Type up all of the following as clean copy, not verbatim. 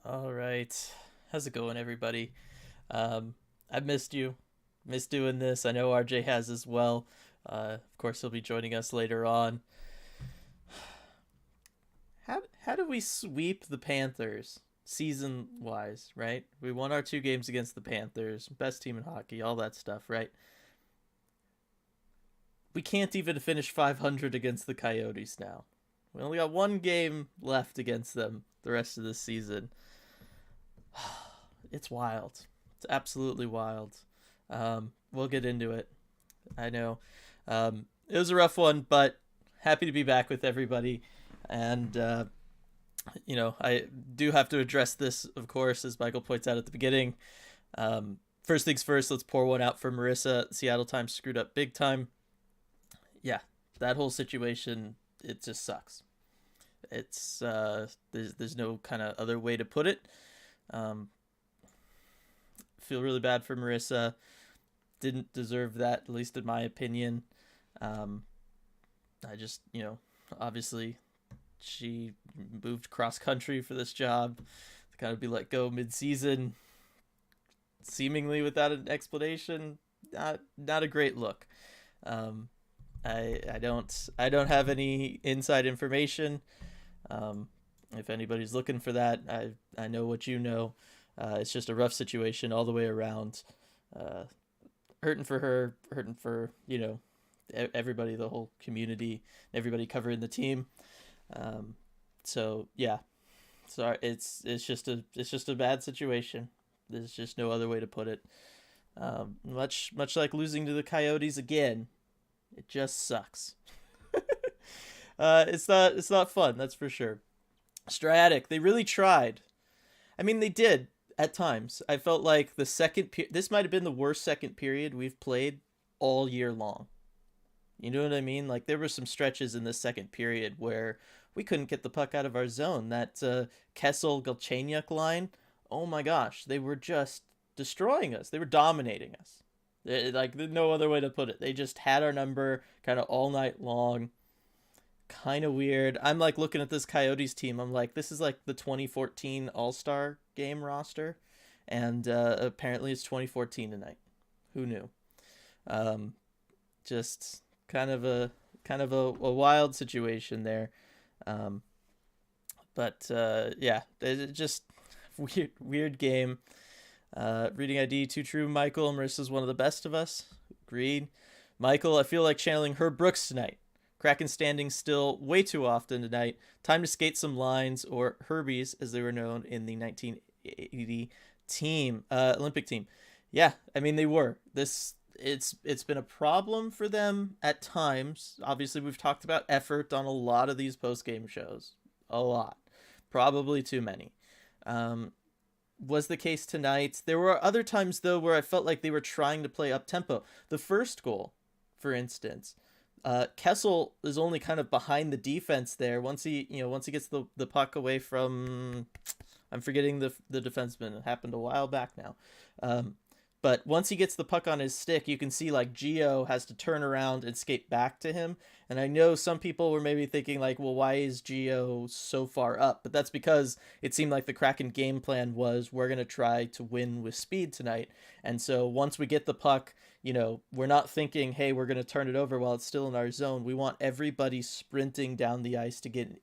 All right. How's it going, everybody? I've missed you. Missed doing this. I know RJ has as well. Of course, he'll be joining us later on. How do we sweep the Panthers season wise, right? We won our 2 games against the Panthers, best team in hockey, all that stuff, right? We can't even finish 500 against the Coyotes now. We only got 1 game left against them the rest of this season. It's wild. It's absolutely wild. We'll get into it. I know. It was a rough one, but happy to be back with everybody. And, I do have to address this, of course, as Michael points out at the beginning. First things first, let's pour one out for Marissa. Seattle Times screwed up big time. Yeah, that whole situation, it just sucks. It's there's no kind of other way to put it. Feel really bad for Marissa. Didn't deserve that, at least in my opinion. I just, obviously she moved cross country for this job to kind of be let go mid-season, seemingly without an explanation. Not a great look. I don't have any inside information. If anybody's looking for that, I know what you know. It's just a rough situation all the way around. Hurting for her, hurting for, everybody, the whole community, everybody covering the team. So yeah, sorry. It's just a bad situation. There's just no other way to put it. Much like losing to the Coyotes again, it just sucks. It's not fun, that's for sure. Stratic, they really tried. I mean, they did at times. I felt like the this might have been the worst second period we've played all year long. You know what I mean? Like, there were some stretches in this second period where we couldn't get the puck out of our zone. That Kessel-Galchenyuk line, oh my gosh, they were just destroying us. They were dominating us. Like, there's no other way to put it. They just had our number kind of all night long. Kind of weird. I'm like looking at this Coyotes team. I'm like, this is like the 2014 All-Star game roster, and apparently it's 2014 tonight. Who knew? Just kind of a wild situation there. But yeah, it just weird game. Reading ID, too true. Michael, Marissa's one of the best of us. Agreed. Michael, I feel like channeling Herb Brooks tonight. Kraken standing still way too often tonight. Time to skate some lines, or Herbies, as they were known in the 1980 team, Olympic team. Yeah, I mean, they were. It's been a problem for them at times. Obviously, we've talked about effort on a lot of these post-game shows. A lot. Probably too many. Was the case tonight. There were other times, though, where I felt like they were trying to play up-tempo. The first goal, for instance, Kessel is only kind of behind the defense there. Once he gets the puck away from, I'm forgetting the defenseman. It happened a while back now. But once he gets the puck on his stick, you can see like Gio has to turn around and skate back to him. And I know some people were maybe thinking like, well, why is Gio so far up? But that's because it seemed like the Kraken game plan was, we're going to try to win with speed tonight. And so once we get the puck, we're not thinking, hey, we're going to turn it over while it's still in our zone. We want everybody sprinting down the ice to get,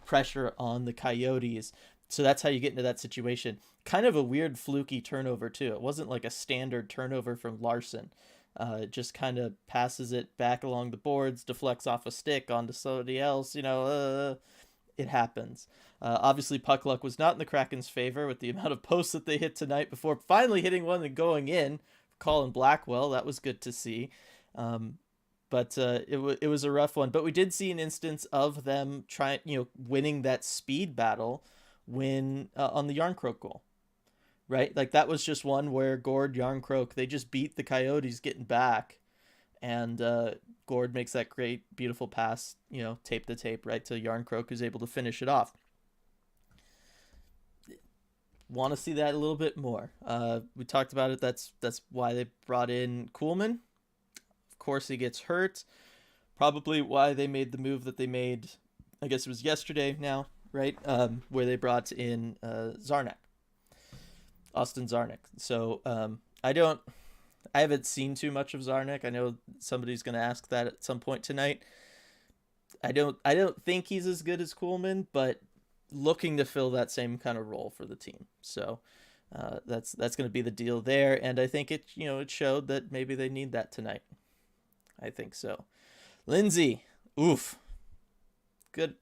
pressure on the Coyotes. So that's how you get into that situation. Kind of a weird fluky turnover too. It wasn't like a standard turnover from Larson. It just kind of passes it back along the boards, deflects off a stick onto somebody else. It happens. Obviously, puck luck was not in the Kraken's favor with the amount of posts that they hit tonight before finally hitting one and going in. Colin Blackwell, that was good to see. But it was a rough one. But we did see an instance of them winning that speed battle when on the Yarncroke goal, right? Like, that was just one where Gord, Yarncroke, they just beat the Coyotes getting back, and Gord makes that great, beautiful pass, tape to tape right to Yarncroke, who's able to finish it off. Want to see that a little bit more. We talked about it. That's why they brought in Kuhlman. Of course, he gets hurt. Probably why they made the move that they made. I guess it was yesterday now, right? Where they brought in Zarnak, Austin Zarnak. So I haven't seen too much of Zarnak. I know somebody's going to ask that at some point tonight. I don't think he's as good as Kuhlman, but looking to fill that same kind of role for the team. So that's going to be the deal there, and I think it showed that maybe they need that tonight. I think so. Lindsay, oof, good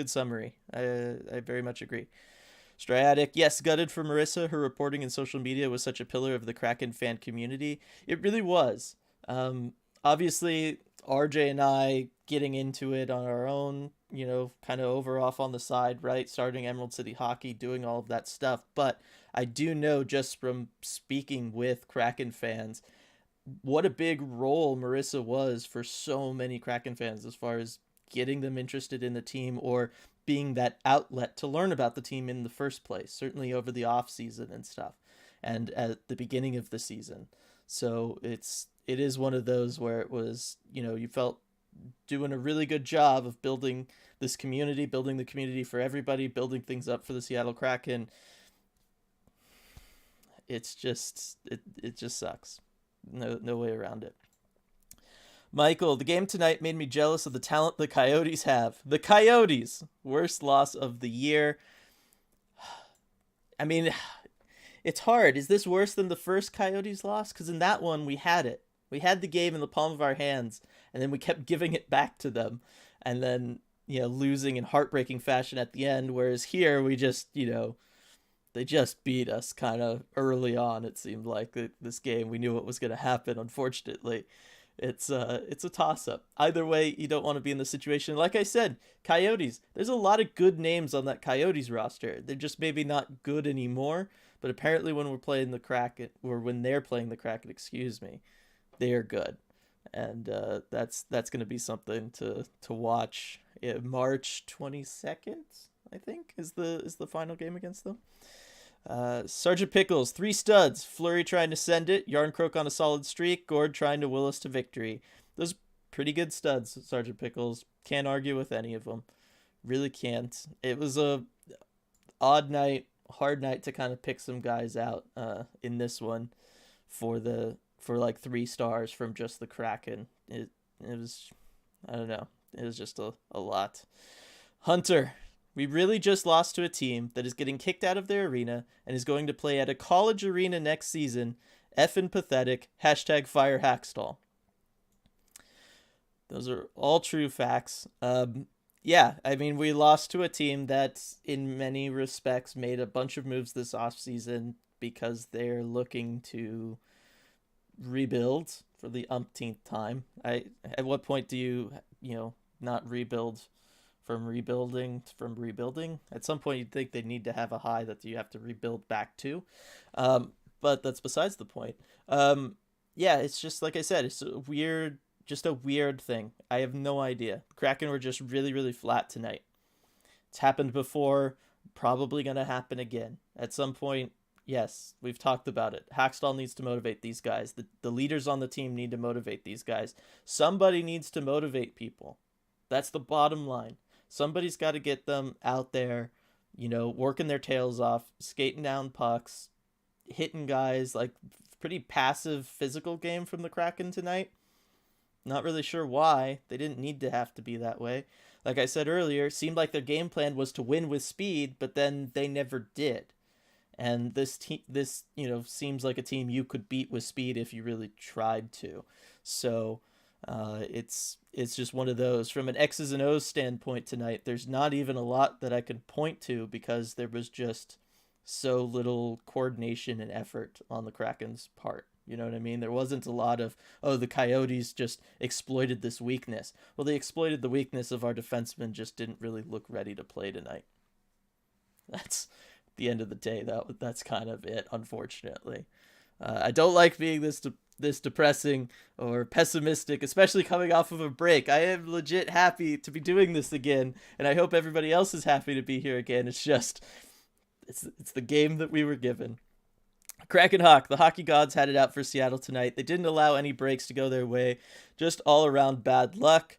summary. I very much agree. Striatic, yes, gutted for Marissa. Her reporting in social media was such a pillar of the Kraken fan community. It really was. Obviously, RJ and I getting into it on our own, kind of over off on the side, right? Starting Emerald City Hockey, doing all of that stuff. But I do know just from speaking with Kraken fans, what a big role Marissa was for so many Kraken fans as far as getting them interested in the team or being that outlet to learn about the team in the first place, certainly over the off season and stuff and at the beginning of the season. So it is one of those where it was, you felt doing a really good job of building this community, building the community for everybody, building things up for the Seattle Kraken. It's just, it just sucks. No way around it. Michael, the game tonight made me jealous of the talent the Coyotes have. The Coyotes, worst loss of the year. I mean, it's hard. Is this worse than the first Coyotes loss? Because in that one, we had it. We had the game in the palm of our hands, and then we kept giving it back to them, and then, losing in heartbreaking fashion at the end, whereas here we just, they just beat us kind of early on, it seemed like, this game. We knew what was going to happen, unfortunately. It's a toss-up. Either way, you don't want to be in the situation. Like I said, Coyotes, there's a lot of good names on that Coyotes roster. They're just maybe not good anymore, but apparently when we're playing the Kraken, or when they're playing the Kraken, they are good. And that's going to be something to watch. March 22nd, I think, is the final game against them. Sergeant Pickles, 3 studs. Fleury trying to send it. Yarncroke on a solid streak. Gord trying to will us to victory. Those pretty good studs, Sergeant Pickles. Can't argue with any of them. Really can't. It was a odd night, hard night to kind of pick some guys out in this one for like 3 stars from just the Kraken. It was, I don't know. It was just a lot. Hunter, we really just lost to a team that is getting kicked out of their arena and is going to play at a college arena next season. Effing pathetic. # fire Hackstall. Those are all true facts. Yeah, I mean, we lost to a team that in many respects made a bunch of moves this offseason because they're looking to rebuild for the umpteenth time. At what point do you not rebuild from rebuilding? At some point you'd think they need to have a high that you have to rebuild back to, but that's besides the point. Yeah, it's just like I said, it's a weird thing. I have no idea. Kraken were just really, really flat tonight. It's happened before, probably gonna happen again at some point. Yes, we've talked about it. Hackstall needs to motivate these guys. The leaders on the team need to motivate these guys. Somebody needs to motivate people. That's the bottom line. Somebody's got to get them out there, working their tails off, skating down pucks, hitting guys. Like, pretty passive physical game from the Kraken tonight. Not really sure why. They didn't need to have to be that way. Like I said earlier, it seemed like their game plan was to win with speed, but then they never did. And this seems like a team you could beat with speed if you really tried to. So it's just one of those. From an X's and O's standpoint tonight, there's not even a lot that I can point to because there was just so little coordination and effort on the Kraken's part. You know what I mean? There wasn't a lot of, the Coyotes just exploited this weakness. Well, they exploited the weakness of our defensemen, just didn't really look ready to play tonight. That's the end of the day. That's kind of it, unfortunately. I don't like being this depressing or pessimistic, especially coming off of a break. I am legit happy to be doing this again, and I hope everybody else is happy to be here again. It's just, it's the game that we were given. Kraken Hawk, the hockey gods had it out for Seattle tonight. They didn't allow any breaks to go their way, just all around bad luck.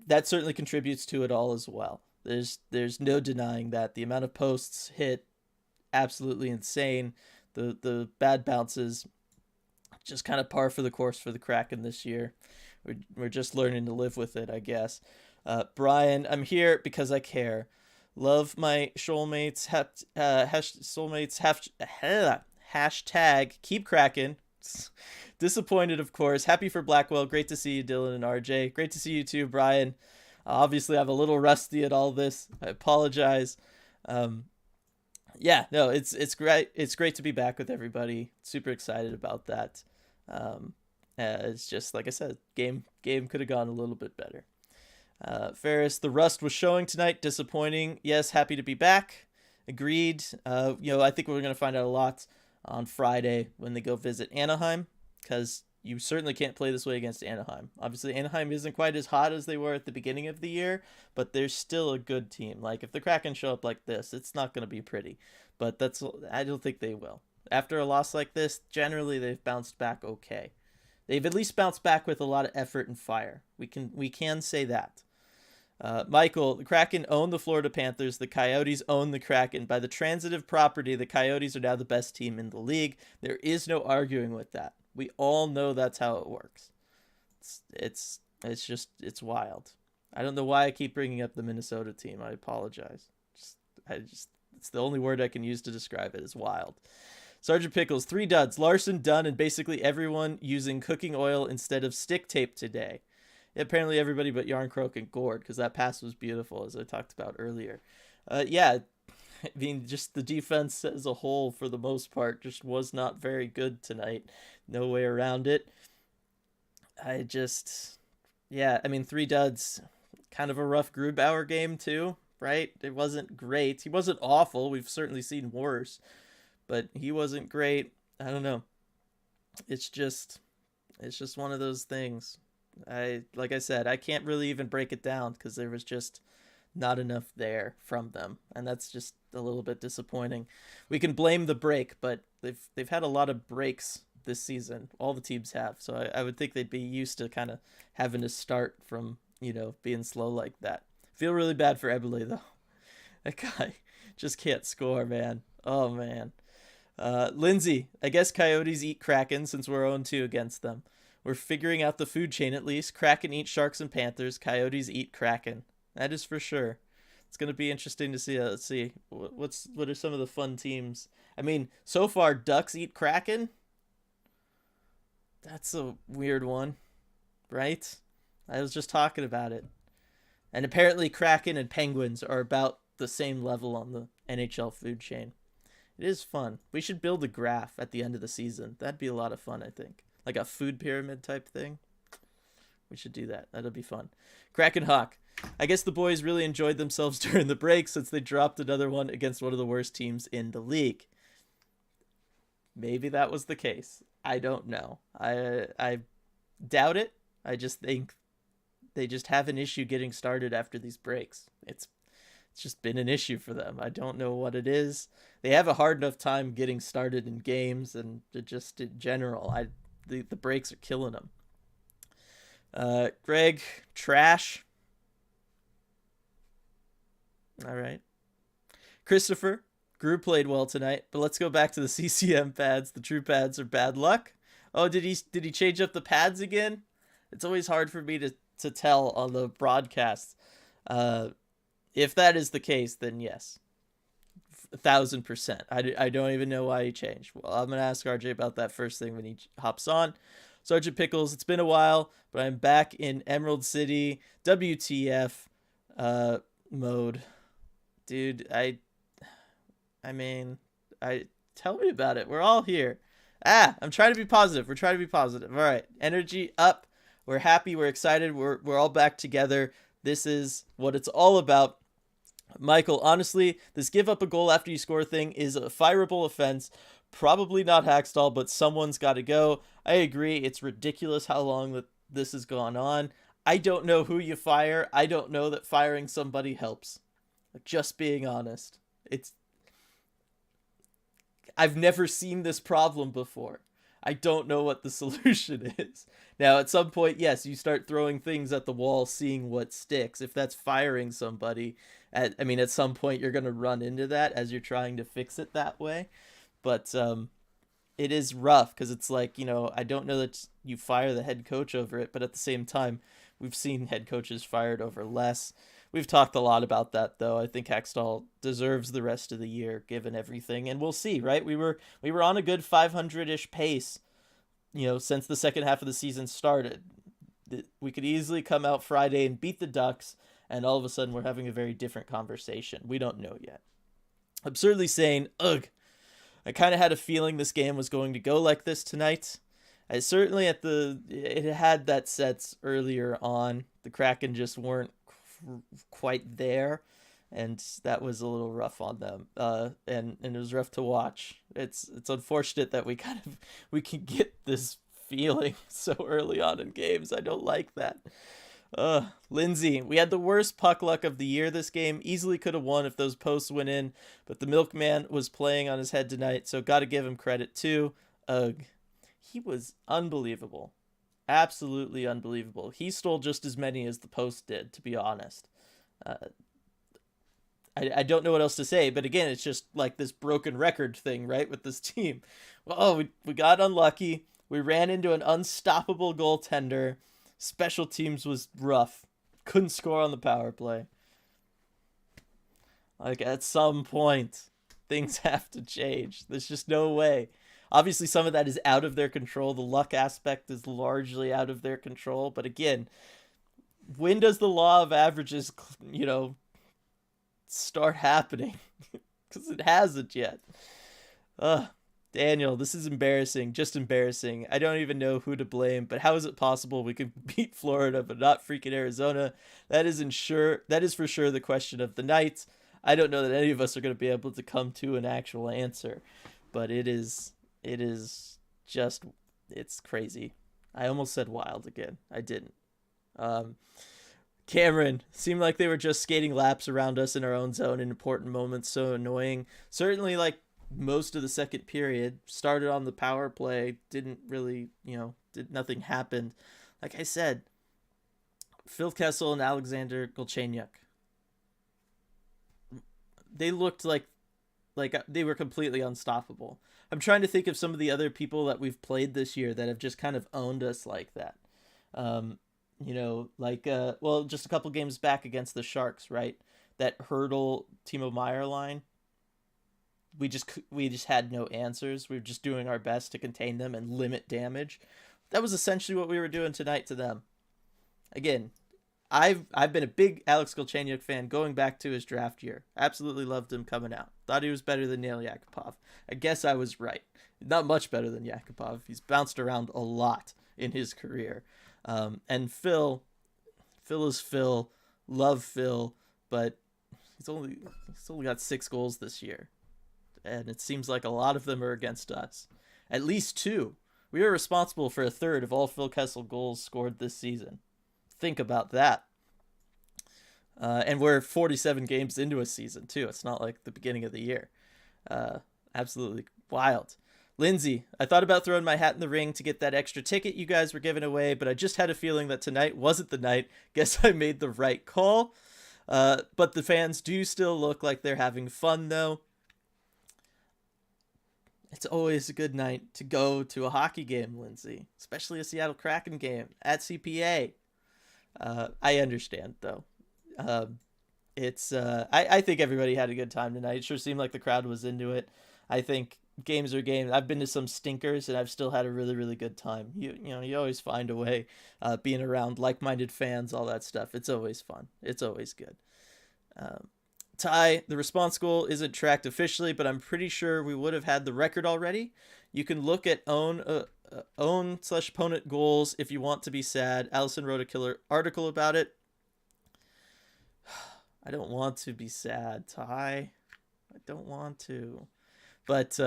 That certainly contributes to it all as well. There's no denying that. The amount of posts hit, absolutely insane. The bad bounces, just kind of par for the course for the Kraken this year. We're just learning to live with it, I guess. Brian, I'm here because I care. Love my soulmates. Hashtag keep Kraken. Disappointed, of course. Happy for Blackwell. Great to see you, Dylan and RJ. Great to see you too, Brian. Obviously, I'm a little rusty at all this. I apologize. Yeah, no, it's great. It's great to be back with everybody. Super excited about that. It's just like I said, game could have gone a little bit better. Ferris, the rust was showing tonight. Disappointing. Yes, happy to be back. Agreed. I think we're gonna find out a lot on Friday when they go visit Anaheim, because you certainly can't play this way against Anaheim. Obviously, Anaheim isn't quite as hot as they were at the beginning of the year, but they're still a good team. Like, if the Kraken show up like this, it's not going to be pretty. But I don't think they will. After a loss like this, generally they've bounced back okay. They've at least bounced back with a lot of effort and fire. We can say that. Michael, the Kraken own the Florida Panthers. The Coyotes own the Kraken. By the transitive property, the Coyotes are now the best team in the league. There is no arguing with that. We all know that's how it works. It's wild. I don't know why I keep bringing up the Minnesota team. I apologize. It's the only word I can use to describe it is wild. Sergeant Pickles, 3 duds. Larson, Dunn, and basically everyone using cooking oil instead of stick tape today. Apparently everybody but Yarncroak and Gord, because that pass was beautiful, as I talked about earlier. Yeah, I mean, just the defense as a whole, for the most part, just was not very good tonight. No way around it. 3 duds. Kind of a rough Grubauer game, too, right? It wasn't great. He wasn't awful. We've certainly seen worse. But he wasn't great. I don't know. It's just one of those things. Like I said, I can't really even break it down because there was just not enough there from them, and that's just a little bit disappointing. We can blame the break, but they've had a lot of breaks this season. All the teams have, so I would think they'd be used to kind of having to start from being slow like that. Feel really bad for Eberle though. That guy just can't score, man. Oh man. Lindsay, I guess Coyotes eat Kraken since we're 0-2 against them. We're figuring out the food chain at least. Kraken eat Sharks and Panthers. Coyotes eat Kraken. That is for sure. It's going to be interesting to see. Let's see. What are some of the fun teams? I mean, so far, Ducks eat Kraken? That's a weird one, right? I was just talking about it. And apparently Kraken and Penguins are about the same level on the NHL food chain. It is fun. We should build a graph at the end of the season. That'd be a lot of fun, I think. Like a food pyramid type thing. We should do that. That'll be fun. Kraken Hawk. I guess the boys really enjoyed themselves during the break since they dropped another one against one of the worst teams in the league. Maybe that was the case. I don't know. I doubt it. I just think they just have an issue getting started after these breaks. It's just been an issue for them. I don't know what it is. They have a hard enough time getting started in games, and just in general, the breaks are killing them. Greg, trash. All right. Christopher, Grew played well tonight, but let's go back to the CCM pads. The true pads are bad luck. Oh, did he change up the pads again? It's always hard for me to tell on the broadcast. If that is the case, then yes. 1,000%. I don't even know why he changed. Well, I'm going to ask RJ about that first thing when he hops on. Sergeant Pickles, it's been a while, but I'm back in Emerald City WTF mode. Dude, I mean, tell me about it. We're all here. I'm trying to be positive. We're trying to be positive. All right. Energy up. We're happy. We're excited. We're all back together. This is what it's all about. Michael, honestly, this give up a goal after you score thing is a fireable offense. Probably not Hackstall, but someone's got to go. I agree. It's ridiculous how long that this has gone on. I don't know who you fire. I don't know that firing somebody helps. Just being honest. It's I've never seen this problem before. I don't know what the solution is. Now, at some point, yes, you start throwing things at the wall, seeing what sticks. If that's firing somebody, at some point you're going to run into that as you're trying to fix it that way. But it is rough because it's like, I don't know that you fire the head coach over it, but at the same time, we've seen head coaches fired over less. We've talked a lot about that, though. I think Hextall deserves the rest of the year, given everything, and we'll see. Right? We were on a good 500-ish pace, since the second half of the season started. We could easily come out Friday and beat the Ducks, and all of a sudden we're having a very different conversation. We don't know yet. Absurdly saying, ugh. I kind of had a feeling this game was going to go like this tonight. I certainly it had that sense earlier on. The Kraken just weren't quite there, and that was a little rough on them. And it was rough to watch. It's unfortunate that we can get this feeling so early on in games. I don't like that. Lindsay, we had the worst puck luck of the year this game. Easily could have won if those posts went in, but the milkman was playing on his head tonight, so got to give him credit too. Ugh. He was unbelievable. Absolutely unbelievable. He stole just as many as the post did, to be honest. I don't know what else to say, but again, it's just like this broken record thing, right, with this team. Well, we got unlucky. We ran into an unstoppable goaltender. Special teams was rough. Couldn't score on the power play. Like, at some point, things have to change. There's just no way. Obviously, some of that is out of their control. The luck aspect is largely out of their control. But again, when does the law of averages, start happening? Because it hasn't yet. Daniel, this is embarrassing. Just embarrassing. I don't even know who to blame, but how is it possible we can beat Florida but not freaking Arizona? That is for sure the question of the night. I don't know that any of us are going to be able to come to an actual answer, but it's crazy. I almost said wild again. I didn't. Cameron, seemed like they were just skating laps around us in our own zone in important moments. So annoying. Certainly, like, most of the second period, started on the power play, didn't really, nothing happened. Like I said, Phil Kessel and Alexander Golchenyuk, they looked like they were completely unstoppable. I'm trying to think of some of the other people that we've played this year that have just kind of owned us like that. Just a couple games back against the Sharks, right? That Hurdle Timo Meier line. We just had no answers. We were just doing our best to contain them and limit damage. That was essentially what we were doing tonight to them. Again, I've been a big Alex Galchenyuk fan going back to his draft year. Absolutely loved him coming out. Thought he was better than Nail Yakupov. I guess I was right. Not much better than Yakupov. He's bounced around a lot in his career. And Phil is Phil. Love Phil, but he's only got 6 goals this year. And it seems like a lot of them are against us. At least 2. We are responsible for a third of all Phil Kessel goals scored this season. Think about that. And we're 47 games into a season, too. It's not like the beginning of the year. Absolutely wild. Lindsay, I thought about throwing my hat in the ring to get that extra ticket you guys were giving away, but I just had a feeling that tonight wasn't the night. Guess I made the right call. But the fans do still look like they're having fun, though. It's always a good night to go to a hockey game, Lindsay, especially a Seattle Kraken game at CPA. I understand, though. I think everybody had a good time tonight. It sure seemed like the crowd was into it. I think games are games. I've been to some stinkers, and I've still had a really, really good time. You always find a way, being around like-minded fans, all that stuff. It's always fun. It's always good. Ty, the response goal isn't tracked officially, but I'm pretty sure we would have had the record already. You can look at own/opponent goals if you want to be sad. Allison wrote a killer article about it. I don't want to be sad, Ty. I don't want to. But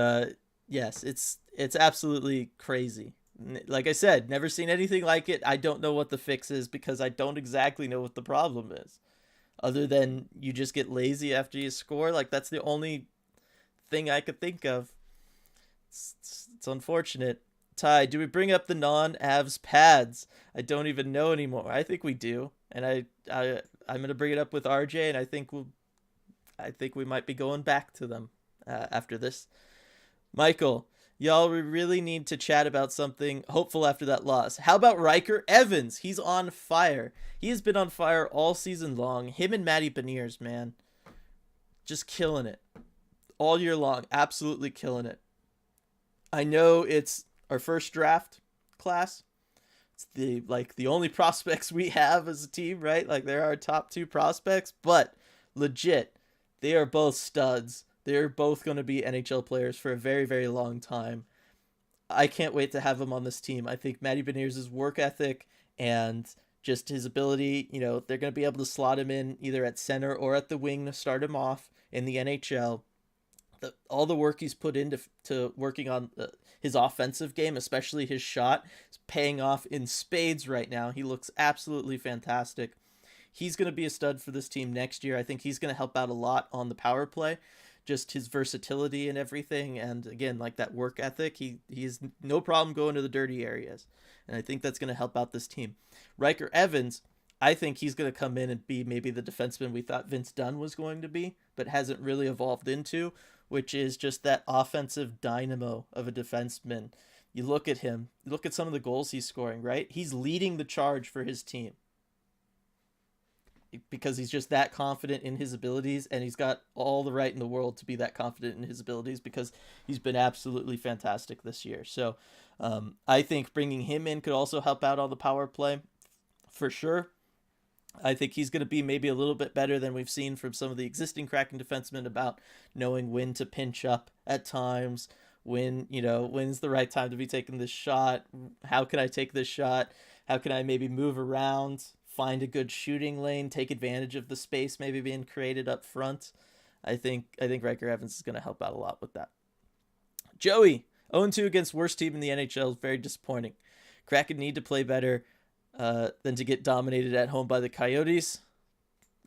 yes, it's absolutely crazy. Like I said, never seen anything like it. I don't know what the fix is because I don't exactly know what the problem is. Other than you just get lazy after you score, like that's the only thing I could think of. It's unfortunate. Ty, do we bring up the non-Avs pads? I don't even know anymore. I think we do, and I'm gonna bring it up with RJ, and I think we might be going back to them after this. Michael, y'all, we really need to chat about something hopeful after that loss. How about Riker Evans? He's on fire. He has been on fire all season long. Him and Matty Beniers, man, just killing it all year long. Absolutely killing it. I know it's our first draft class. It's the only prospects we have as a team, right? Like they're our top two prospects, but legit, they are both studs. They're both going to be NHL players for a very, very long time. I can't wait to have him on this team. I think Matty Beniers' work ethic and just his ability, they're going to be able to slot him in either at center or at the wing to start him off in the NHL. All the work he's put into working on his offensive game, especially his shot, is paying off in spades right now. He looks absolutely fantastic. He's going to be a stud for this team next year. I think he's going to help out a lot on the power play. Just his versatility and everything, and again, like that work ethic, he has no problem going to the dirty areas, and I think that's going to help out this team. Riker Evans, I think he's going to come in and be maybe the defenseman we thought Vince Dunn was going to be, but hasn't really evolved into, which is just that offensive dynamo of a defenseman. You look at him, look at some of the goals he's scoring, right? He's leading the charge for his team because he's just that confident in his abilities, and he's got all the right in the world to be that confident in his abilities because he's been absolutely fantastic this year. So I think bringing him in could also help out on the power play for sure. I think he's going to be maybe a little bit better than we've seen from some of the existing Kraken defensemen about knowing when to pinch up at times, when's the right time to be taking this shot, how can I take this shot, how can I maybe move around, find a good shooting lane, take advantage of the space maybe being created up front. I think Riker Evans is going to help out a lot with that. Joey, 0-2 against worst team in the NHL is very disappointing. Kraken need to play better than to get dominated at home by the Coyotes.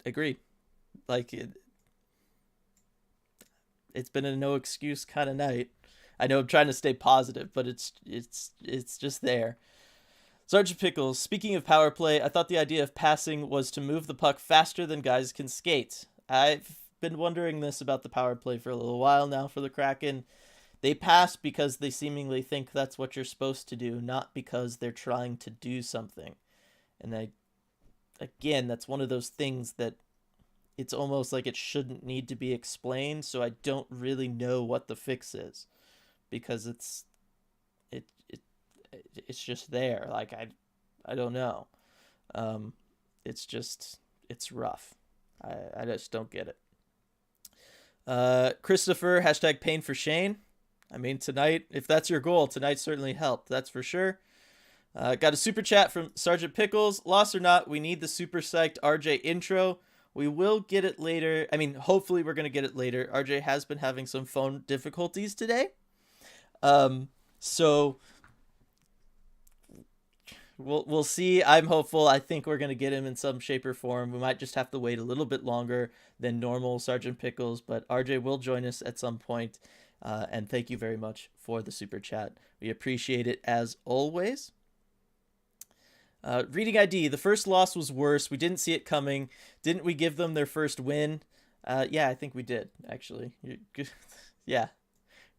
Agreed. Like it's been a no excuse kind of night. I know I'm trying to stay positive, but it's just there. Sergeant Pickles, speaking of power play, I thought the idea of passing was to move the puck faster than guys can skate. I've been wondering this about the power play for a little while now for the Kraken. They pass because they seemingly think that's what you're supposed to do, not because they're trying to do something. And again, that's one of those things that it's almost like it shouldn't need to be explained, so I don't really know what the fix is because it's just there. Like I don't know. It's rough. I just don't get it. Christopher, hashtag pain for Shane. I mean, tonight, if that's your goal, tonight certainly helped. That's for sure. Got a super chat from Sergeant Pickles. Lost or not, we need the super psyched RJ intro. We will get it later. I mean, hopefully we're going to get it later. RJ has been having some phone difficulties today. So we'll see. I'm hopeful. I think we're going to get him in some shape or form. We might just have to wait a little bit longer than normal, Sergeant Pickles, but RJ will join us at some point. And thank you very much for the super chat. We appreciate it as always. Reading ID, the first loss was worse. We didn't see it coming. Didn't we give them their first win? Yeah, I think we did, actually. Yeah.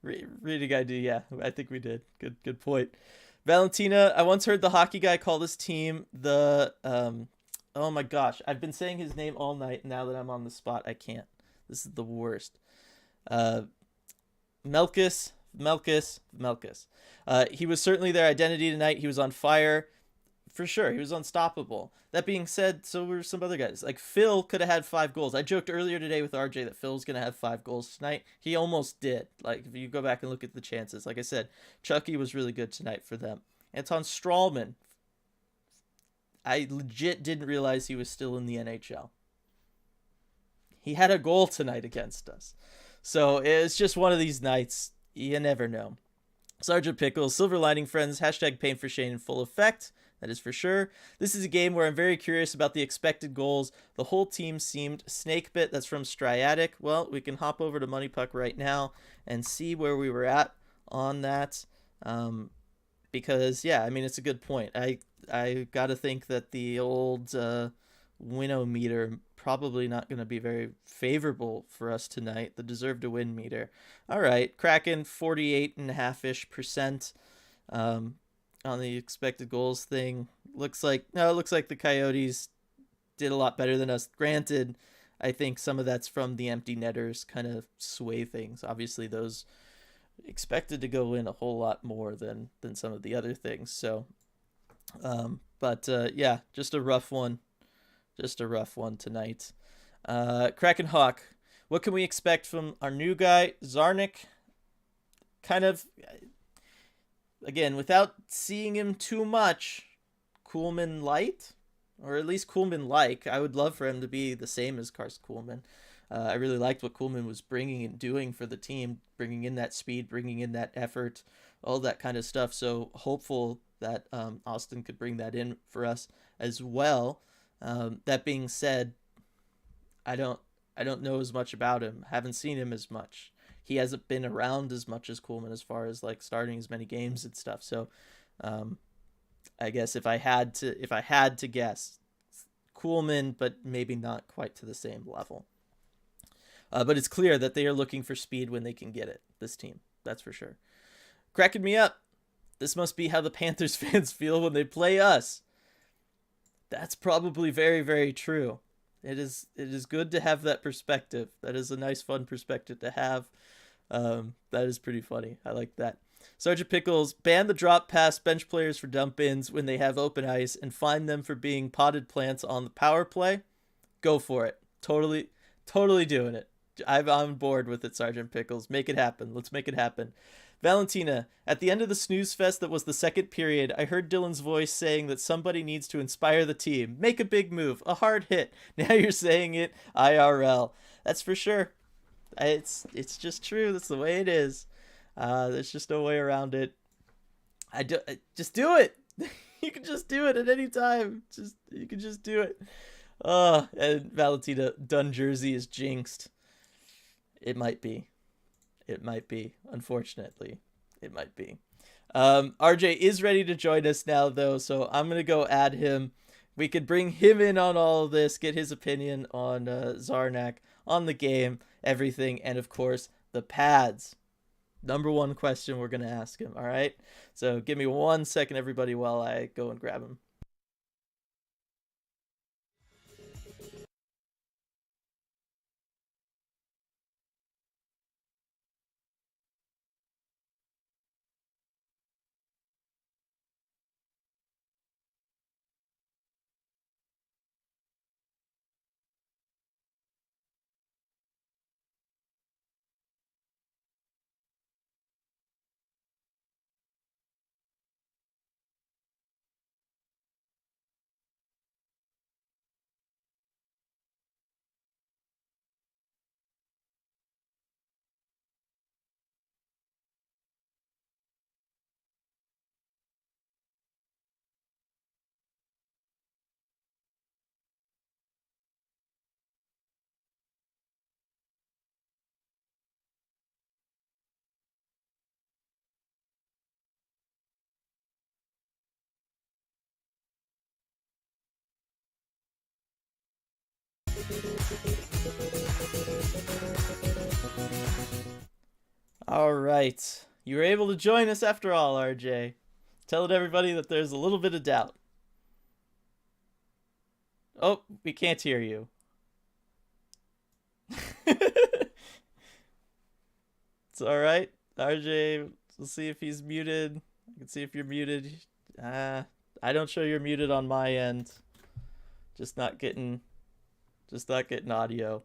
Reading ID, yeah, I think we did. Good point. Valentina, I once heard the hockey guy call this team the, oh my gosh, I've been saying his name all night. Now that I'm on the spot, I can't. This is the worst. Melkus. He was certainly their identity tonight. He was on fire. For sure, he was unstoppable. That being said, so were some other guys. Like Phil could have had 5 goals. I joked earlier today with RJ that Phil's going to have 5 goals tonight. He almost did. Like, if you go back and look at the chances. Like I said, Chucky was really good tonight for them. Anton Strawman. I legit didn't realize he was still in the NHL. He had a goal tonight against us. So it's just one of these nights. You never know. Sergeant Pickles, Silver Lining Friends, hashtag Pain for Shane in full effect. That is for sure. This is a game where I'm very curious about the expected goals. The whole team seemed snake bit. That's from Striatic. Well, we can hop over to Money Puck right now and see where we were at on that. Because, yeah, I mean, it's a good point. I got to think that the old winnow meter probably not going to be very favorable for us tonight. The deserve to win meter. All right, Kraken 48.5%. On the expected goals thing. It looks like the Coyotes did a lot better than us. Granted, I think some of that's from the empty netters kind of sway things. Obviously, those expected to go in a whole lot more than some of the other things. So, yeah, just a rough one. Just a rough one tonight. Kraken Hawk, what can we expect from our new guy, Zarnik? Kind of, again, without seeing him too much, Kuhlman light, or at least Kuhlman like. I would love for him to be the same as Karst Kuhlman. I really liked what Kuhlman was bringing and doing for the team, bringing in that speed, bringing in that effort, all that kind of stuff. So hopeful that Austin could bring that in for us as well. That being said, I don't know as much about him. Haven't seen him as much. He hasn't been around as much as Kuhlman as far as like starting as many games and stuff. So, I guess if I had to guess, Kuhlman, but maybe not quite to the same level. But it's clear that they are looking for speed when they can get it. This team, that's for sure. Cracking me up. This must be how the Panthers fans feel when they play us. That's probably very, very true. It is good to have that perspective. That is a nice, fun perspective to have. That is pretty funny. I like that. Sergeant Pickles, ban the drop pass bench players for dump ins when they have open ice and fine them for being potted plants on the power play. Go for it. Totally doing it. I'm on board with it, Sergeant Pickles. Make it happen. Let's make it happen. Valentina, at the end of the snooze fest that was the second period, I heard Dylan's voice saying that somebody needs to inspire the team. Make a big move, a hard hit. Now you're saying it IRL. That's for sure. It's just true. That's the way it is. There's just no way around it. Just do it. You can just do it at any time. You can just do it. And Valentina, done jersey is jinxed. It might be. Unfortunately, it might be. RJ is ready to join us now, though, so I'm going to go add him. We could bring him in on all of this, get his opinion on Zarnak, on the game, everything, and, of course, the pads. Number one question we're going to ask him, all right? So give me 1 second, everybody, while I go and grab him. All right. You were able to join us after all, RJ. Tell everybody that there's a little bit of doubt. Oh, we can't hear you. It's all right. RJ, we'll see if he's muted. I can see if you're muted. I don't show you're muted on my end. Just not getting audio,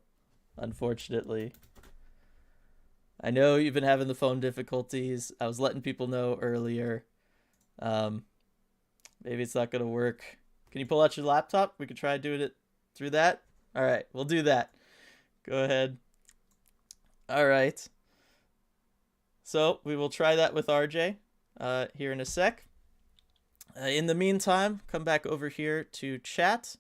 unfortunately. I know you've been having the phone difficulties. I was letting people know earlier. Maybe it's not going to work. Can you pull out your laptop? We could try doing it through that. All right, we'll do that. Go ahead. All right. So we will try that with RJ here in a sec. In the meantime, come back over here to chat.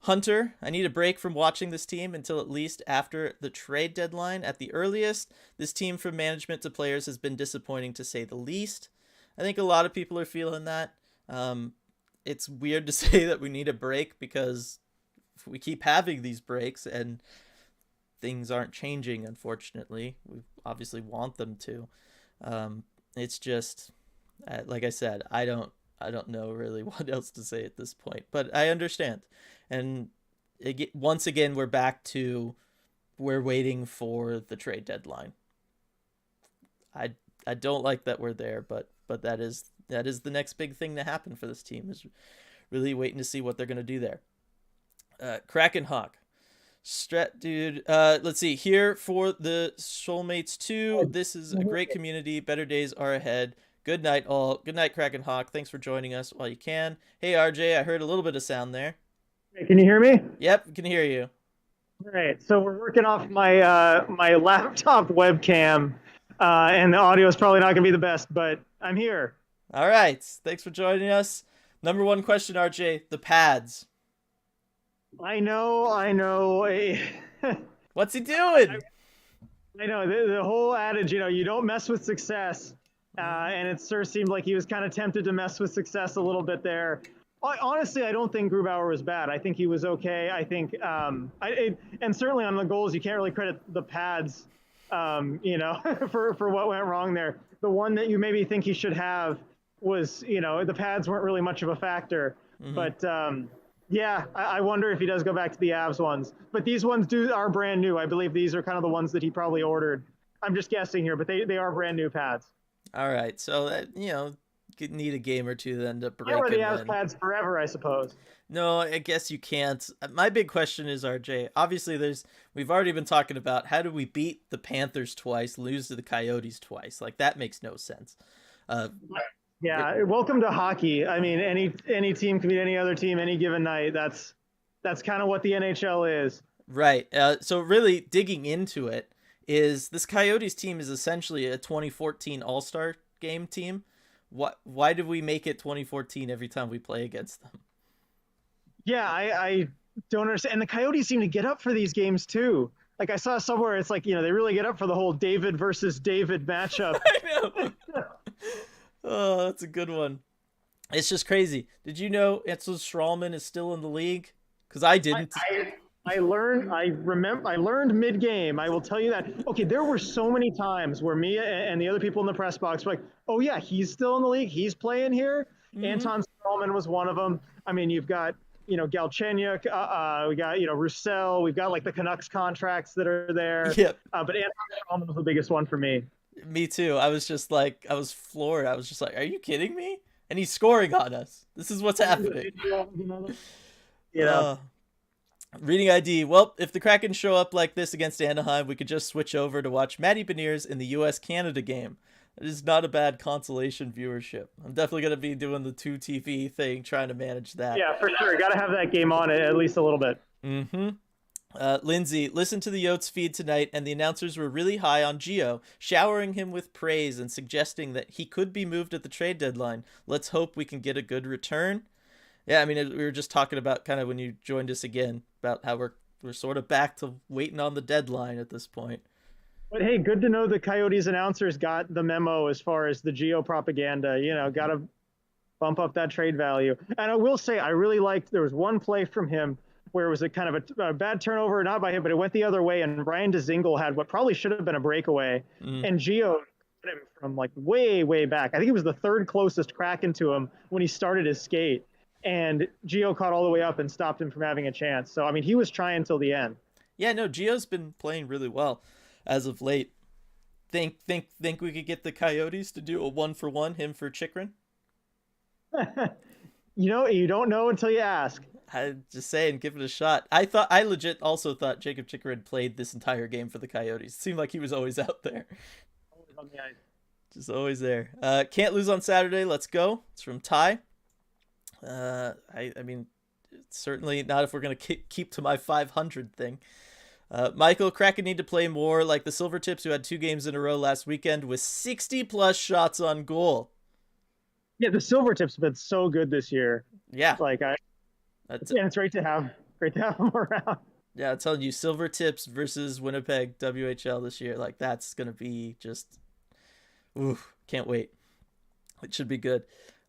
Hunter, I need a break from watching this team until at least after the trade deadline. At the earliest, this team from management to players has been disappointing to say the least. I think a lot of people are feeling that. It's weird to say that we need a break because we keep having these breaks and things aren't changing, unfortunately. We obviously want them to. It's just, like I said, I don't know really what else to say at this point, but I understand. And once again, we're back to we're waiting for the trade deadline. I don't like that we're there, but that is the next big thing to happen for this team, is really waiting to see what they're going to do there. Kraken Hawk. Dude, let's see here for the Soulmates 2. This is a great community. Better days are ahead. Good night, all. Good night, Kraken Hawk. Thanks for joining us while you can. Hey, RJ, I heard a little bit of sound there. Hey, can you hear me? Yep, can hear you. All right. So we're working off my laptop webcam, and the audio is probably not going to be the best, but I'm here. All right. Thanks for joining us. Number one question, RJ, the pads. I know. What's he doing? I know the whole adage, you don't mess with success, and it sure seemed like he was kind of tempted to mess with success a little bit there. Honestly, I don't think Grubauer was bad. I think he was okay. I think, and certainly on the goals, you can't really credit the pads, for what went wrong there. The one that you maybe think he should have was, the pads weren't really much of a factor. Mm-hmm. But yeah, I wonder if he does go back to the Avs ones. But these ones are brand new. I believe these are kind of the ones that he probably ordered. I'm just guessing here, but they are brand new pads. All right, so that need a game or two then to break. Yeah, where the Avs pads forever, I suppose. No, I guess you can't. My big question is, RJ, obviously we've already been talking about how do we beat the Panthers twice, lose to the Coyotes twice? Like, that makes no sense. Yeah, welcome to hockey. I mean, any team can beat any other team any given night. That's kind of what the NHL is. Right. So really digging into it, is this Coyotes team is essentially a 2014 All-Star game team. Why do we make it 2014 every time we play against them? Yeah, I don't understand. And the Coyotes seem to get up for these games too. Like, I saw somewhere, it's like, they really get up for the whole David versus David matchup. I know. Oh, that's a good one. It's just crazy. Did you know Edsel Strawman is still in the league? Because I didn't. I learned mid-game. I will tell you that. Okay, there were so many times where me and the other people in the press box were like, oh yeah, he's still in the league. He's playing here. Mm-hmm. Anton Strawman was one of them. I mean, you've got, Galchenyuk, we got, Roussel. We've got like the Canucks contracts that are there. Yep. But Anton Strawman was the biggest one for me. Me too. I was floored. I was just like, are you kidding me? And he's scoring on us. This is what's happening. Reading ID. Well, if the Kraken show up like this against Anaheim, we could just switch over to watch Matty Beniers in the US-Canada game. It is not a bad consolation viewership. I'm definitely going to be doing the 2TV thing, trying to manage that. Yeah, for sure. Got to have that game on at least a little bit. Mm-hmm. Lindsay, listen to the Yotes feed tonight, and the announcers were really high on Gio, showering him with praise and suggesting that he could be moved at the trade deadline. Let's hope we can get a good return. Yeah, I mean, we were just talking about kind of when you joined us again about how we're sort of back to waiting on the deadline at this point. But hey, good to know the Coyotes announcers got the memo as far as the Gio propaganda. Got to bump up that trade value. And I will say, I really liked, there was one play from him where it was a kind of a bad turnover, not by him, but it went the other way, and Ryan DeZingle had what probably should have been a breakaway, and Gio hit him from like way, way back. I think he was the third closest Kraken to him when he started his skate, and Gio caught all the way up and stopped him from having a chance. So, I mean, he was trying till the end. Yeah, no, Gio's been playing really well as of late. Think we could get the Coyotes to do a 1-for-1, him for Chychrun? You don't know until you ask. I just saying, give it a shot. I legit also thought Jacob Chychrun played this entire game for the Coyotes. It seemed like he was always out there. Always on the ice. Just always there. Can't lose on Saturday. Let's go. It's from Ty. I mean, certainly not if we're gonna keep to my 500 thing. Michael, Kraken need to play more like the Silvertips, who had 2 games in a row last weekend with 60+ shots on goal. Yeah, the Silvertips have been so good this year. Yeah, Like that's and it's great to have them around. yeah. I'm telling you, Silvertips versus Winnipeg WHL this year, like that's gonna be just, ooh, can't wait. It should be good.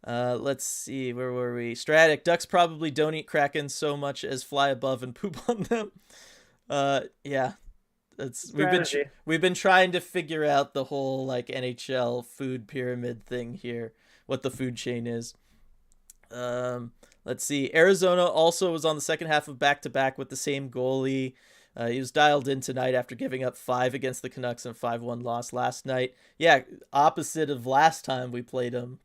Let's see, where were we? Stratic, Ducks probably don't eat Kraken so much as fly above and poop on them. Yeah, that's Strategy. we've been trying to figure out the whole like NHL food pyramid thing here, what the food chain is. Let's see. Arizona also was on the second half of back to back with the same goalie. He was dialed in tonight after giving up 5 against the Canucks and 5-1 loss last night. Yeah, opposite of last time we played him.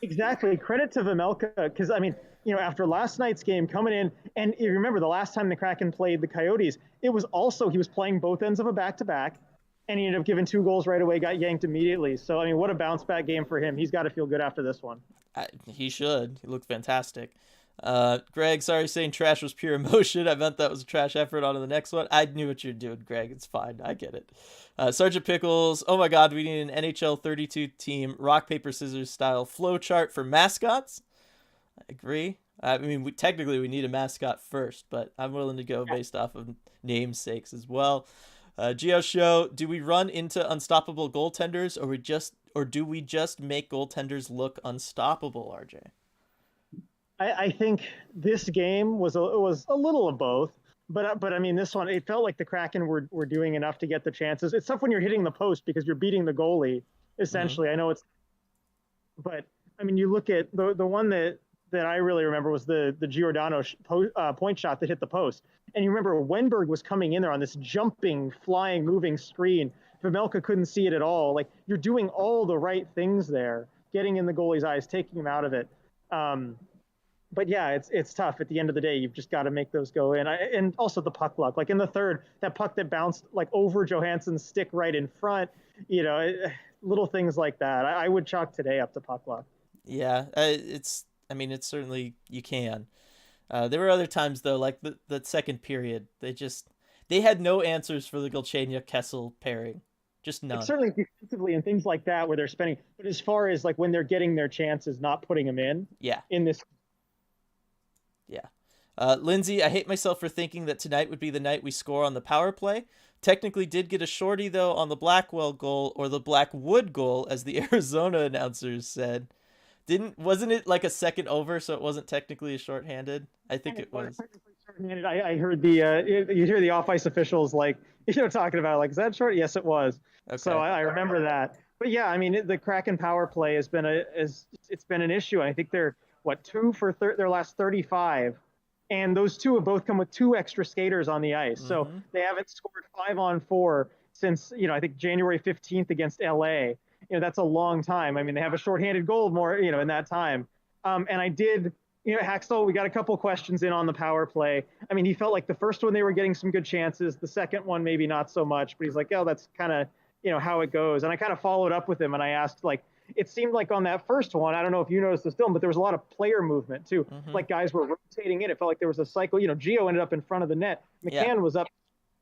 Exactly. Credit to Vejmelka because I mean, after last night's game coming in, and you remember the last time the Kraken played the Coyotes, it was also he was playing both ends of a back-to-back, and he ended up giving 2 goals right away, got yanked immediately. So I mean, what a bounce back game for him. He's got to feel good after this one. He should. He looked fantastic. Greg, sorry saying trash was pure emotion. I meant that was a trash effort. On to the next one. I knew what you're doing, Greg. It's fine. I get it. Sergeant Pickles, oh my God, we need an NHL 32 team rock, paper, scissors style flow chart for mascots. I agree. I mean, technically we need a mascot first, but I'm willing to go based off of namesakes as well. Geo Show, do we run into unstoppable goaltenders, or do we just make goaltenders look unstoppable, RJ? I think this game was a little of both, but I mean this one it felt like the Kraken were doing enough to get the chances. It's tough when you're hitting the post because you're beating the goalie essentially. Mm-hmm. I know but I mean you look at the one that I really remember was the Giordano point shot that hit the post, and you remember Wenberg was coming in there on this jumping, flying, moving screen. Vejmelka couldn't see it at all. Like you're doing all the right things there, getting in the goalie's eyes, taking him out of it. But yeah, it's tough. At the end of the day, you've just got to make those go in. And also the puck luck. Like in the third, that puck that bounced like over Johansson's stick right in front. Little things like that. I would chalk today up to puck luck. Yeah, it's certainly you can. There were other times though, like the second period, they had no answers for the Galchenyuk Kessel pairing. Just none. Like certainly defensively and things like that where they're spending. But as far as like when they're getting their chances, not putting them in. Yeah. In this. Yeah. Lindsay, I hate myself for thinking that tonight would be the night we score on the power play. Technically did get a shorty, though, on the Blackwell goal, or the Blackwood goal, as the Arizona announcers said. Wasn't it like a second over, so it wasn't technically a shorthanded? I think it was. I heard you hear the off-ice officials like, talking about like, is that short? Yes, it was. Okay. So I remember that. But yeah, I mean, the Kraken power play has been it's been an issue. I think they're 2 for their last 35, and those 2 have both come with 2 extra skaters on the ice. Mm-hmm. So they haven't scored 5-on-4 since I think January 15th against LA. That's a long time. I mean, they have a shorthanded goal more in that time. And I did. Haxtell, we got a couple questions in on the power play. I mean, he felt like the first one they were getting some good chances. The second one maybe not so much. But he's like, oh, that's kind of how it goes. And I kind of followed up with him and I asked like. It seemed like on that first one, I don't know if you noticed this film, but there was a lot of player movement too. Mm-hmm. Like guys were rotating in. It felt like there was a cycle. Gio ended up in front of the net. McCann was up.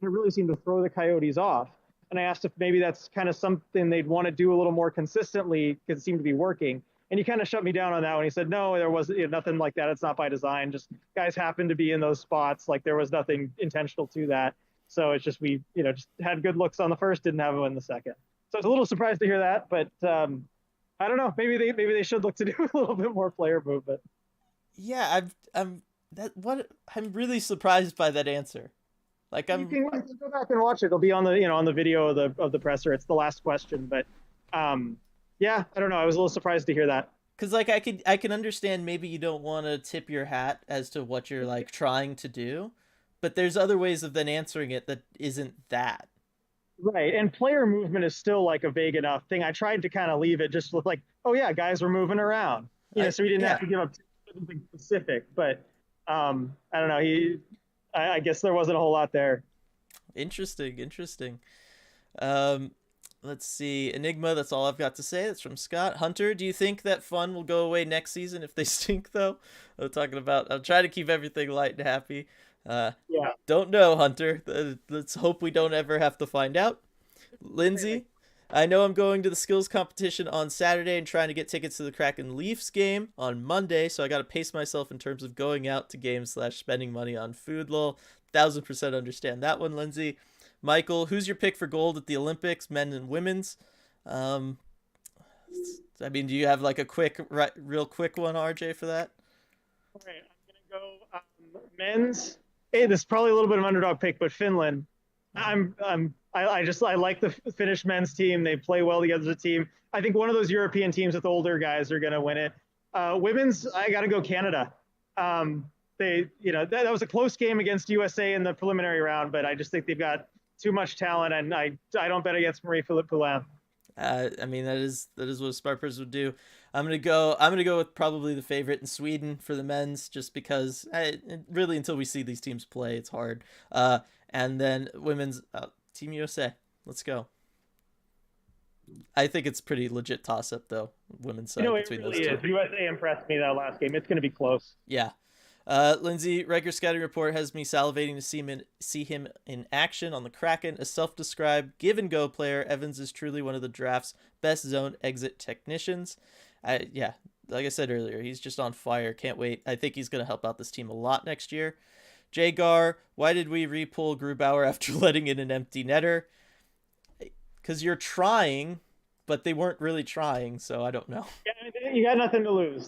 It really seemed to throw the Coyotes off. And I asked if maybe that's kind of something they'd want to do a little more consistently because it seemed to be working. And he kind of shut me down on that one. He said, no, there was nothing like that. It's not by design. Just guys happened to be in those spots. Like there was nothing intentional to that. So it's just we, just had good looks on the first, didn't have them in the second. So I was a little surprised to hear that, but I don't know. Maybe they should look to do a little bit more player movement. Yeah, I'm really surprised by that answer. Like you can go back and watch it. It'll be on the video of the presser. It's the last question, but yeah, I don't know. I was a little surprised to hear that. Because like I can understand maybe you don't want to tip your hat as to what you're like trying to do, but there's other ways of then answering it that isn't that. Right, and player movement is still like a vague enough thing. I tried to kind of leave it just with like, oh yeah, guys were moving around, so we didn't have to give up something specific. But I don't know. I guess there wasn't a whole lot there. Interesting. Let's see. Enigma, that's all I've got to say. That's from Scott. Hunter, do you think that fun will go away next season if they stink, though? I'm trying to keep everything light and happy. Yeah. Don't know, Hunter. Let's hope we don't ever have to find out. Lindsay, I know I'm going to the skills competition on Saturday and trying to get tickets to the Kraken Leafs game on Monday, so I got to pace myself in terms of going out to games / spending money on food. Lol, 1000% understand that one, Lindsay. Michael, who's your pick for gold at the Olympics, men and women's? Um, I mean, do you have like a real quick one, RJ, for that? All right, I'm gonna go men's. Hey, this is probably a little bit of an underdog pick, but Finland. I like the Finnish men's team. They play well together as a team. I think one of those European teams with older guys are gonna win it. Women's, I got to go Canada. That was a close game against USA in the preliminary round, but I just think they've got too much talent, and I don't bet against Marie-Philippe Poulin. I mean, that is what a smart person would do. I'm gonna go with probably the favorite in Sweden for the men's, just because really until we see these teams play, it's hard. And then women's, Team USA. Let's go. I think it's pretty legit toss up though. Women's side between really those two. USA impressed me that last game. It's going to be close. Yeah. Lindsay, Riker scouting report has me salivating to see him in action on the Kraken. A self-described give-and-go player, Evans is truly one of the draft's best zone exit technicians. Yeah, like I said earlier, he's just on fire. Can't wait. I think he's going to help out this team a lot next year. Jagar, why did we re-pull Grubauer after letting in an empty netter? Because you're trying, but they weren't really trying, so I don't know. Yeah, you got nothing to lose.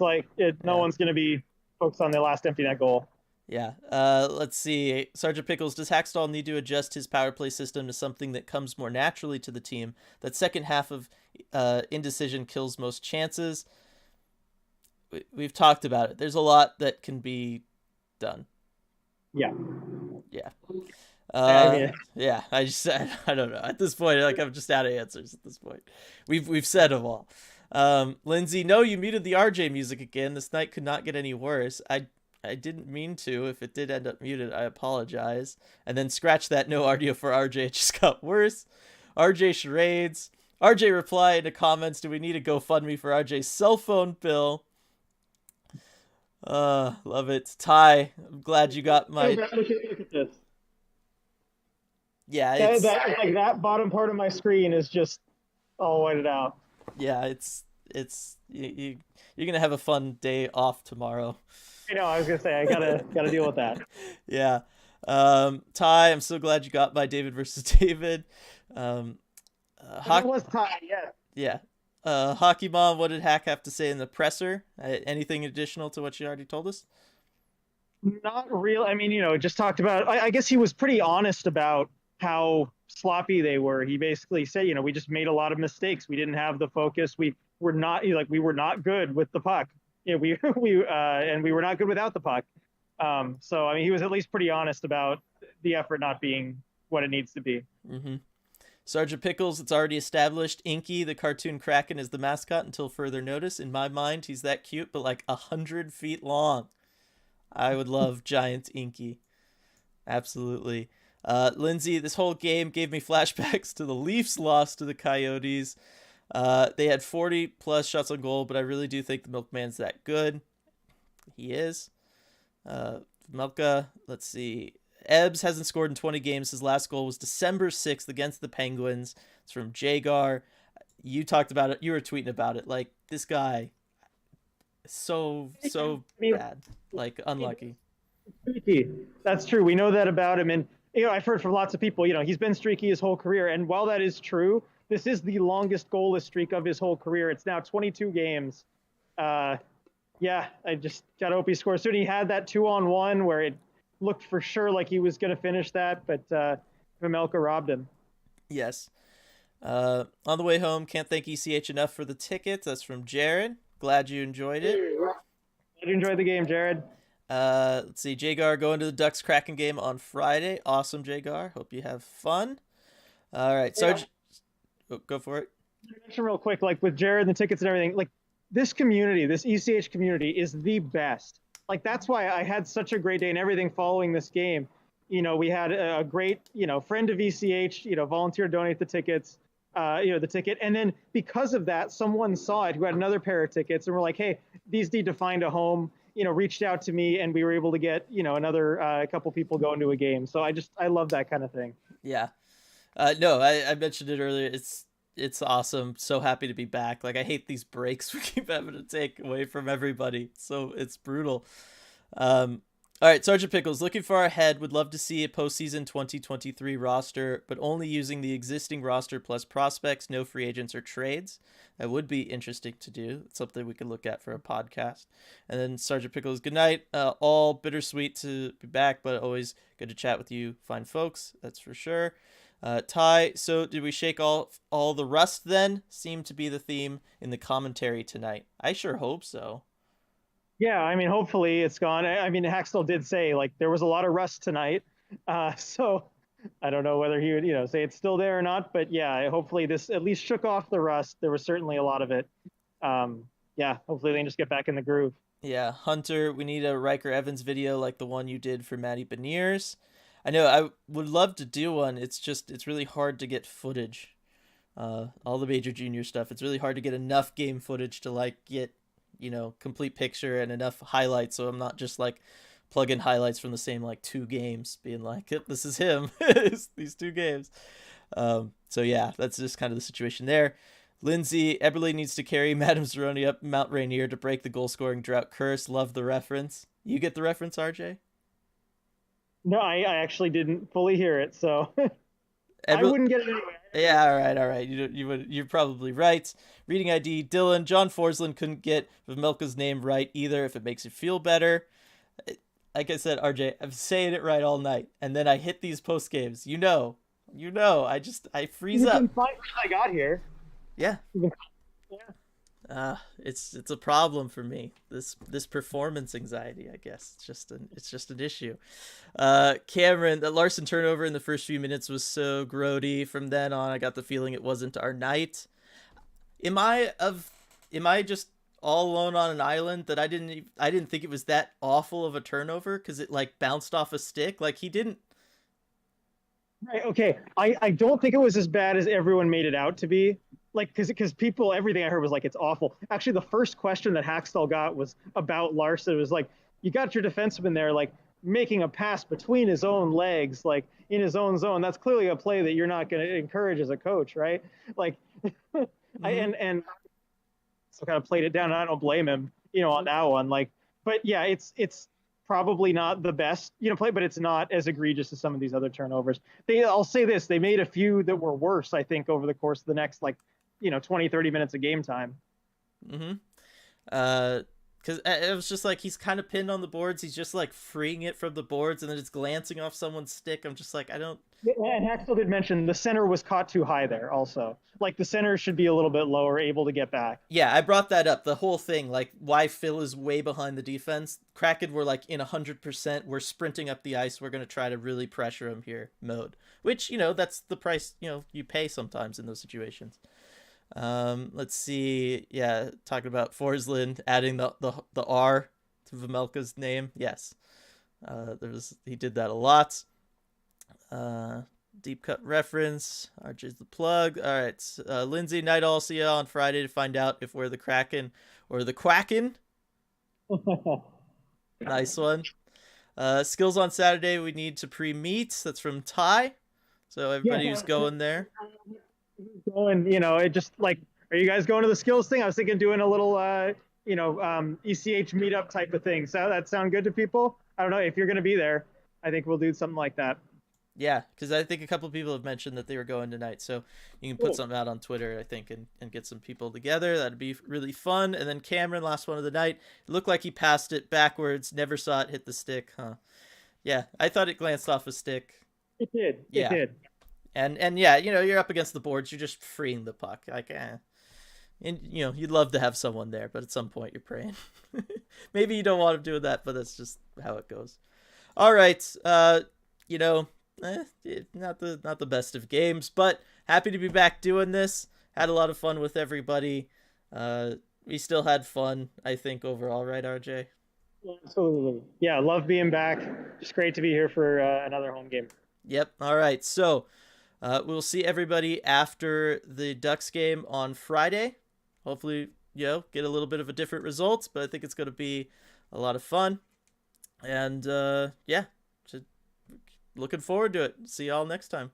No one's going to be focused on the last empty net goal. Yeah. Let's see. Sergeant Pickles, does Hackstall need to adjust his power play system to something that comes more naturally to the team? That second half of indecision kills most chances. We've talked about it. There's a lot that can be done. Yeah. Yeah. Yeah. I don't know. At this point, I'm just out of answers at this point. We've said them all. Lindsay, no, you muted the RJ music again. This night could not get any worse. I didn't mean to. If it did end up muted, I apologize. And then scratch that no audio for RJ. It just got worse. RJ charades. RJ replied in the comments, do we need a GoFundMe for RJ's cell phone bill? Love it. Ty, I'm glad you got my... Look at this. Yeah, it's... that bottom part of my screen is just all whited out. Yeah, it's you're gonna have a fun day off tomorrow. I was gonna say I gotta deal with that. Yeah. Ty, I'm so glad you got my David versus David. It was Ty, yeah. Yeah. Hockey Mom, what did Hack have to say in the presser? Anything additional to what she already told us? Not real. I mean, just talked about. I guess he was pretty honest about how sloppy they were. He basically said, we just made a lot of mistakes. We didn't have the focus. We were not good with the puck. And we were not good without the puck. So I mean, he was at least pretty honest about the effort not being what it needs to be. Mm-hmm. Sergeant Pickles, it's already established. Inky, the cartoon Kraken, is the mascot until further notice. In my mind, he's that cute, but like 100 feet long. I would love giant Inky. Absolutely. Lindsay, this whole game gave me flashbacks to the Leafs loss to the Coyotes. They had 40 plus shots on goal, but I really do think the Milkman's that good. He is. Melka, let's see. Ebbs hasn't scored in 20 games. His last goal was December 6th against the Penguins. It's from Jagar. You talked about it. You were tweeting about it. Like, this guy is so bad. Like, unlucky. Streaky. That's true. We know that about him. And, I've heard from lots of people, he's been streaky his whole career. And while that is true, this is the longest goalless streak of his whole career. It's now 22 games. I just got to hope he scores soon. He had that 2-on-1 where it looked for sure like he was going to finish that, but Pamelka robbed him. Yes. On the way home, can't thank ECH enough for the tickets. That's from Jared. Glad you enjoyed it. Glad you enjoyed the game, Jared. Let's see. Jagar going to the Ducks Kraken game on Friday. Awesome, Jagar. Hope you have fun. All right. Sarge, go for it. Mention real quick, like with Jared and the tickets and everything, like this community, this ECH community is the best. Like, that's why I had such a great day and everything following this game. We had a great, friend of ECH, volunteer to donate the tickets, the ticket. And then because of that, someone saw it who had another pair of tickets and were like, hey, these need to find a home. reached out to me, and we were able to get another couple people going to a game. So I love that kind of thing. Yeah. No, I mentioned it earlier. It's awesome. So happy to be back. Like, I hate these breaks we keep having to take away from everybody. So it's brutal. All right, Sergeant Pickles, looking far ahead, would love to see a postseason 2023 roster, but only using the existing roster plus prospects, no free agents or trades. That would be interesting to do. It's something we could look at for a podcast. And then Sergeant Pickles, good night. All bittersweet to be back, but always good to chat with you fine folks. That's for sure. Ty, so did we shake all the rust then? Seemed to be the theme in the commentary tonight. I sure hope so. Yeah, I mean, hopefully it's gone. I mean, Haxtell did say like there was a lot of rust tonight, so I don't know whether he would say it's still there or not. But yeah, hopefully this at least shook off the rust. There was certainly a lot of it. Yeah, hopefully they can just get back in the groove. Yeah, Hunter, we need a Riker Evans video like the one you did for Matty Beniers. I know I would love to do one. It's really hard to get footage. All the major junior stuff. It's really hard to get enough game footage to like get complete picture and enough highlights, so I'm not just like plug in highlights from the same like 2 games being like, yep, this is him. These 2 games. So yeah, that's just kind of the situation there. Lindsay, Eberle needs to carry Madame Zeroni up Mount Rainier to break the goal scoring drought curse. Love the reference. You get the reference, RJ? No, I actually didn't fully hear it, so I wouldn't get it anyway. Yeah, all right. You're probably right. Reading ID, Dylan, John Forsland couldn't get Vmelka's name right either. If it makes you feel better, like I said, RJ, I'm saying it right all night, and then I hit these post games. I freeze up. Fine I got here. Yeah. Yeah. It's a problem for me. This performance anxiety, I guess. It's just an issue. Cameron, that Larson turnover in the first few minutes was so grody. From then on, I got the feeling it wasn't our night. Am I just all alone on an island that I didn't think it was that awful of a turnover because it like bounced off a stick? Like he didn't. Right. Okay. I don't think it was as bad as everyone made it out to be. Like, because people, everything I heard was like, it's awful. Actually, the first question that Haxtell got was about Larson. It was like, you got your defenseman there, like making a pass between his own legs, like in his own zone. That's clearly a play that you're not going to encourage as a coach, right? Like, and so kind of played it down. And I don't blame him, on that one. Like, but yeah, it's probably not the best, play, but it's not as egregious as some of these other turnovers. I'll say this, they made a few that were worse, I think, over the course of the next, 20, 30 minutes of game time. Mm-hmm. Because it was just like he's kind of pinned on the boards. He's just like freeing it from the boards, and then it's glancing off someone's stick. I'm just like, I don't. And Haxtell did mention the center was caught too high there also. Like the center should be a little bit lower, able to get back. Yeah, I brought that up. The whole thing, like why Phil is way behind the defense. Kraken were like in 100%. We're sprinting up the ice. We're going to try to really pressure him here mode. Which, that's the price, you pay sometimes in those situations. Let's see. Yeah, talking about Forsland adding the R to Vmelka's name. Yes. He did that a lot. Deep cut reference. RJ's the plug. All right. Lindsay, night all. See you on Friday to find out if we're the Kraken or the Quacken. Nice one. Skills on Saturday. We need to pre-meet. That's from Ty. So everybody who's going there. Going, it just like, are you guys going to the skills thing? I was thinking doing a little, ECH meetup type of thing. So that sound good to people? I don't know if you're going to be there. I think we'll do something like that. Yeah, because I think a couple of people have mentioned that they were going tonight. So you can put something out on Twitter, I think, and get some people together. That'd be really fun. And then Cameron, last one of the night. It looked like he passed it backwards. Never saw it hit the stick, huh? Yeah, I thought it glanced off a stick. It did. Yeah. It did. And yeah, you're up against the boards. You're just freeing the puck. Like, And, you'd love to have someone there, but at some point you're praying. Maybe you don't want him doing that, but that's just how it goes. All right. Not the best of games, but happy to be back doing this. Had a lot of fun with everybody. We still had fun, I think, overall, right, RJ? Absolutely. Yeah, love being back. Just great to be here for another home game. Yep. All right. So we'll see everybody after the Ducks game on Friday. Hopefully, get a little bit of a different result, but I think it's going to be a lot of fun. And yeah, just looking forward to it. See y'all next time.